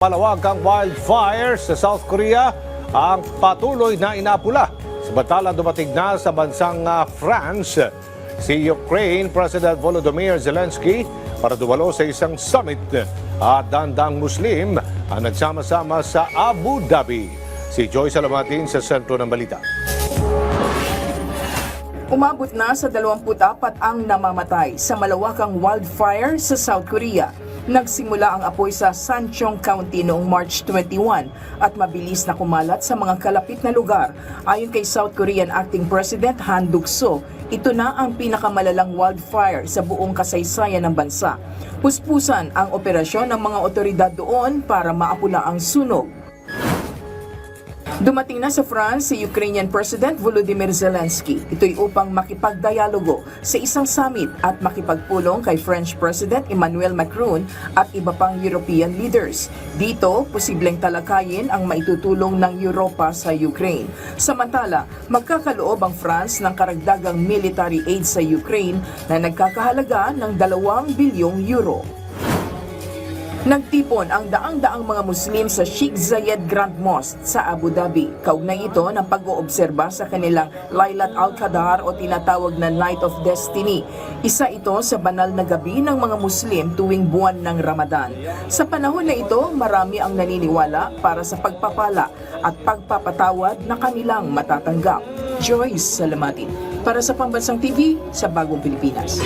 Malawagang wildfire sa South Korea ang patuloy na inapula. Samantala dumating na sa bansang France si Ukraine President Volodymyr Zelensky para dumalo sa isang summit at dandang Muslim ang nagsama-sama sa Abu Dhabi. Si Joyce Alamatin sa sentro ng balita. Umabot na sa 24 ang namamatay sa malawakang wildfire sa South Korea. Nagsimula ang apoy sa Sancheong County noong March 21 at mabilis na kumalat sa mga kalapit na lugar. Ayon kay South Korean Acting President Han Duck-soo, ito na ang pinakamalalang wildfire sa buong kasaysayan ng bansa. Puspusan ang operasyon ng mga otoridad doon para maapula ang sunog. Dumating na sa France si Ukrainian President Volodymyr Zelensky. Ito'y upang makipagdialogo sa isang summit at makipagpulong kay French President Emmanuel Macron at iba pang European leaders. Dito, posibleng talakayin ang maitutulong ng Europa sa Ukraine. Samantala, magkakaloob ang France ng karagdagang military aid sa Ukraine na nagkakahalaga ng 2 bilyong euro. Nagtipon ang daang-daang mga Muslim sa Sheikh Zayed Grand Mosque sa Abu Dhabi. Kaugnay ito ng pag-oobserba sa kanilang Laylat al-Qadar o tinatawag na Night of Destiny. Isa ito sa banal na gabi ng mga Muslim tuwing buwan ng Ramadan. Sa panahon na ito, marami ang naniniwala para sa pagpapala at pagpapatawad na kanilang matatanggap. Joyce Salamatin para sa Pambansang TV sa Bagong Pilipinas.